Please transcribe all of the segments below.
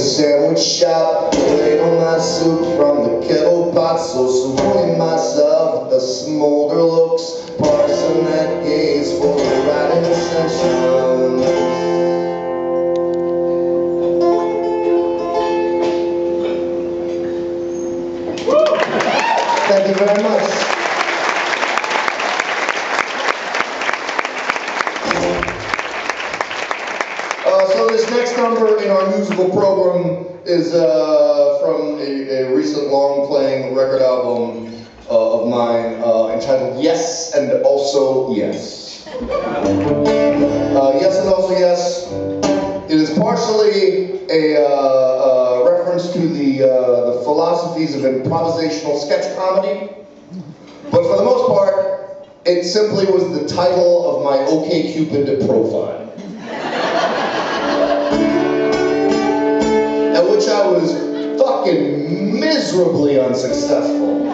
sandwich shop, ladle my soup from the kettle pot, so surrounding myself with the smolder looks, parsing that gaze for the right intentions. Thank you very much. So this next number in our musical program is from a recent long-playing record album of mine entitled Yes and Also Yes. Yes and Also Yes. It is partially a reference to the philosophies of improvisational sketch comedy, but for the most part, it simply was the title of my OkCupid profile. At which I was fucking miserably unsuccessful.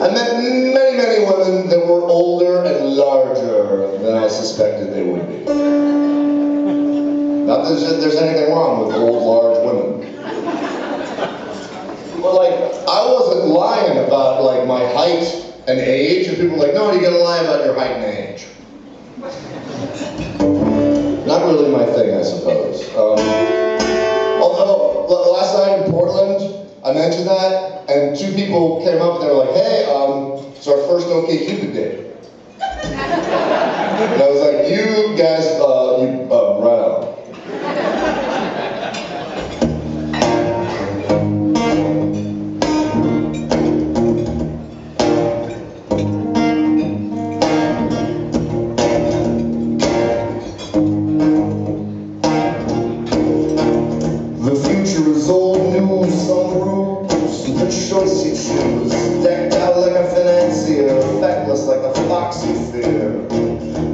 I met many, many women that were older and larger than I suspected they would be. Not that there's anything wrong with old, large women. But like, I wasn't lying about like my height and age, and people were like, no, you gotta lie about your height and age. Not really my thing, I suppose. Although, last night in Portland, I mentioned that, and two people came up and they were like, hey, it's our first OkCupid date. And I was like, you guys, right on. Choice you choose, decked out like a financier, feckless like a foxy fear.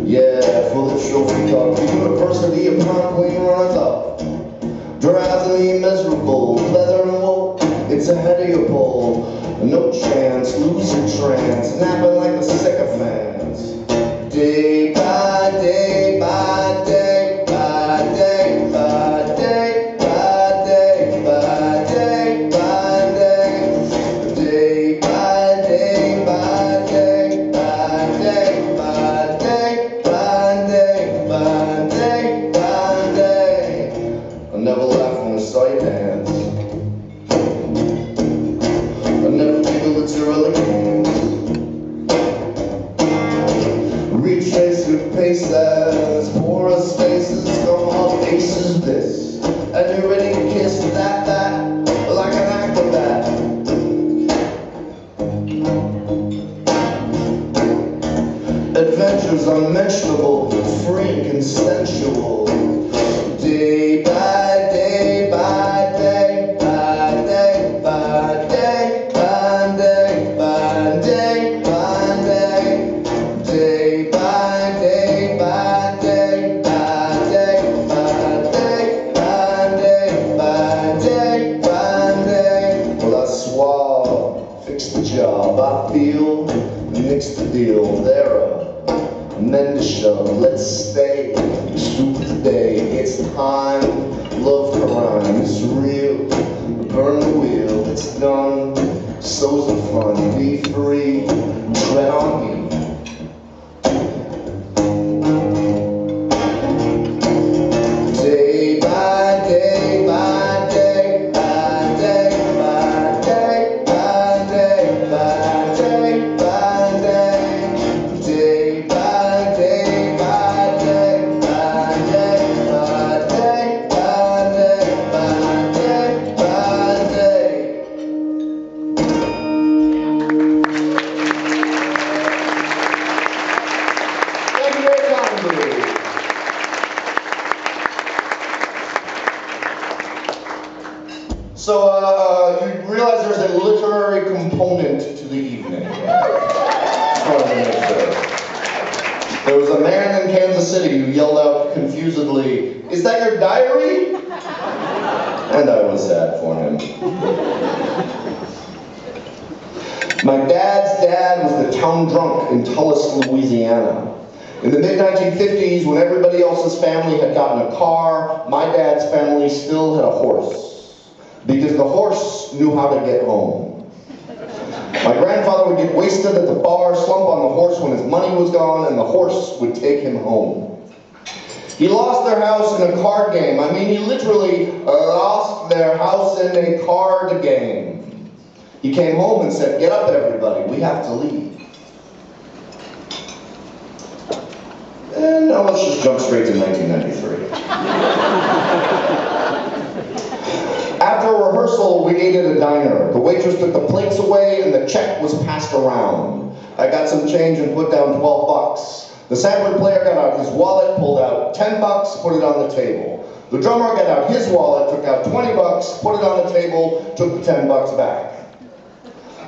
Yeah, full of trophy card, the university of prom queen runs up. Drowsily miserable, leather and wool, it's ahead of your bowl. No chance, lose your trance, napping like the sycophants. Day by day by day by day by day by day by day by retrace your paces, porous faces, come off aces this, and you're ready to kiss that like an acrobat. Adventures unmentionable, free and consensual. Day by day by day by day by day by day by day by day. Day by day by day by day by day by day by day by day. Well, I swab, fix the job, I feel, nix the deal. There men to show, let's stay, shoot the day. It's time, love crime, it's real. Burn the wheel, it's done. So's the fun, be free, tread on me. So, you realize there's a literary component to the evening. There was a man in Kansas City who yelled out confusedly, "Is that your diary?" And I was sad for him. My dad's dad was the town drunk in Tullis, Louisiana. In the mid-1950s, when everybody else's family had gotten a car, my dad's family still had a horse, because the horse knew how to get home. My grandfather would get wasted at the bar, slump on the horse when his money was gone, and the horse would take him home. He lost their house in a card game. I mean, he literally lost their house in a card game. He came home and said, "Get up, everybody, we have to leave." And now let's just jump straight to 1993. After a rehearsal, we ate at a diner. The waitress took the plates away and the check was passed around. I got some change and put down 12 bucks. The sampler player got out his wallet, pulled out 10 bucks, put it on the table. The drummer got out his wallet, took out 20 bucks, put it on the table, took the 10 bucks back.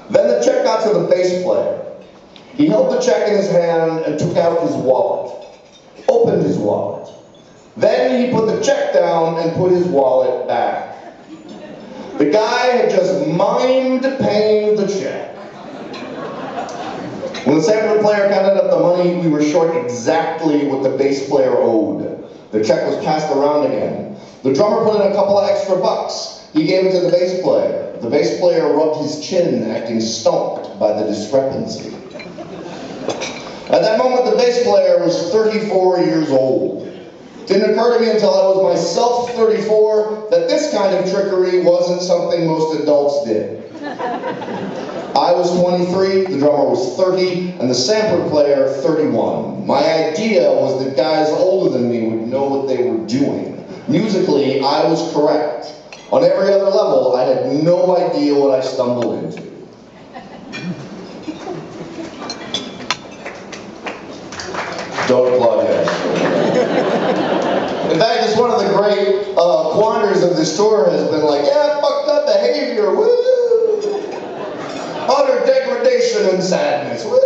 Then the check got to the bass player. He held the check in his hand and took out his wallet, opened his wallet. Then he put the check down and put his wallet back. The guy had just mimed paying the check. When the sampler player counted up the money, we were short exactly what the bass player owed. The check was passed around again. The drummer put in a couple of extra bucks. He gave it to the bass player. The bass player rubbed his chin, acting stumped by the discrepancy. At that moment, the bass player was 34 years old. It didn't occur to me until I was myself 34 that this kind of trickery wasn't something most adults did. I was 23, the drummer was 30, and the sampler player 31. My idea was that guys older than me would know what they were doing. Musically, I was correct. On every other level, I had no idea what I stumbled into. Don't applaud, guys. In fact, it's one of the great quandaries of this tour has been like, yeah, fucked up behavior, woo! Utter degradation and sadness, woo!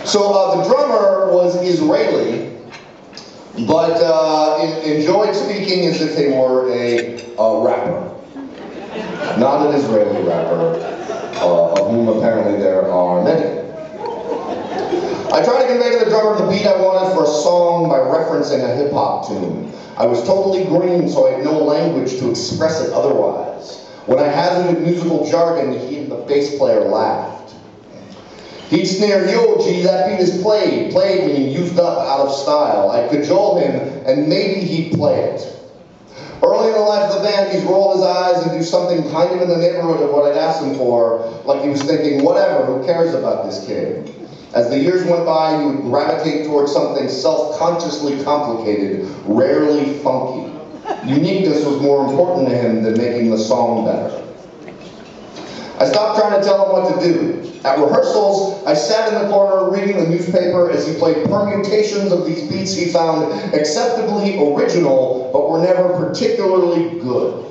So the drummer was Israeli, but enjoyed speaking as if he were a rapper. Not an Israeli rapper, of whom apparently there are many. I tried to convey to the drummer the beat I wanted for a song by referencing a hip-hop tune. I was totally green, so I had no language to express it otherwise. When I hazarded musical jargon, he and the bass player laughed. He'd sneer, "Yo, G, that beat is played meaning used up, out of style." I'd cajole him, and maybe he'd play it. Early in the life of the band, he'd roll his eyes and do something kind of in the neighborhood of what I'd asked him for, like he was thinking, whatever, who cares about this kid? As the years went by, he would gravitate towards something self-consciously complicated, rarely funky. Uniqueness was more important to him than making the song better. I stopped trying to tell him what to do. At rehearsals, I sat in the corner reading the newspaper as he played permutations of these beats he found acceptably original, but were never particularly good.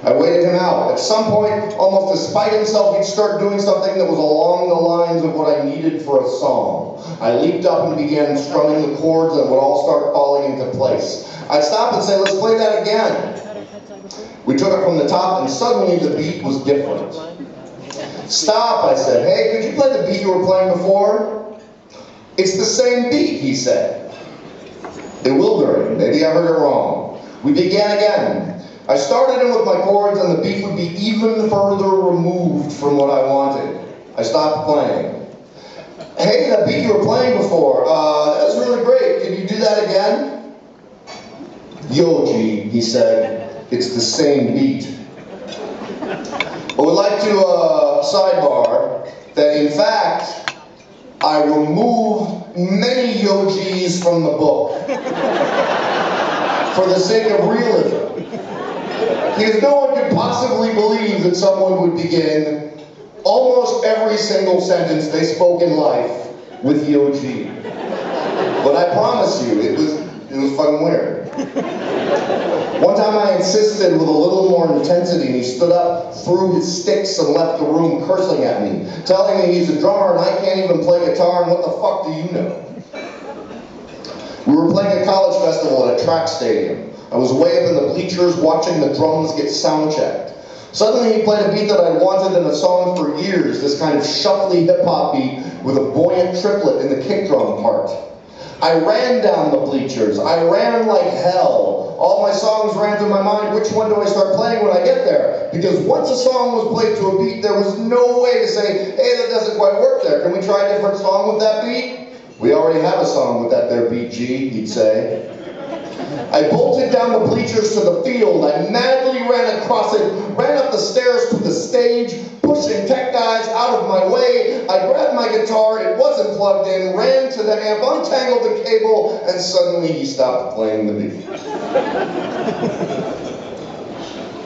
I waited him out. At some point, almost despite himself, he'd start doing something that was along the lines of what I needed for a song. I leaped up and began strumming the chords and would all start falling into place. I'd stop and say, "Let's play that again." We took it from the top and suddenly the beat was different. "Stop," I said. "Hey, could you play the beat you were playing before?" "It's the same beat," he said. Bewildering, maybe I heard it wrong. We began again. I started in with my chords and the beat would be even further removed from what I wanted. I stopped playing. "Hey, that beat you were playing before, that was really great. Can you do that again?" "Yo, G," he said, "it's the same beat." I would like to sidebar that in fact, I removed many Yo-G's from the book for the sake of realism. Because no one could possibly believe that someone would begin almost every single sentence they spoke in life with Yo-G. But I promise you, it was fucking weird. One time I insisted with a little more intensity and he stood up, threw his sticks and left the room cursing at me, telling me he's a drummer and I can't even play guitar and what the fuck do you know? We were playing a college festival at a track stadium. I was way up in the bleachers watching the drums get sound checked. Suddenly he played a beat that I wanted in a song for years, this kind of shuffly hip-hop beat with a buoyant triplet in the kick drum part. I ran down the bleachers. I ran like hell. All my songs ran through my mind. Which one do I start playing when I get there? Because once a song was played to a beat, there was no way to say, hey, that doesn't quite work there. Can we try a different song with that beat? We already have a song with that there beat, G, he'd say. I bolted down the bleachers to the field. I madly ran across it, ran up the stairs to the stage, pushing tech guys out of my way. I grabbed my guitar, it wasn't plugged in, ran to the amp, untangled the cable, and suddenly he stopped playing the beat.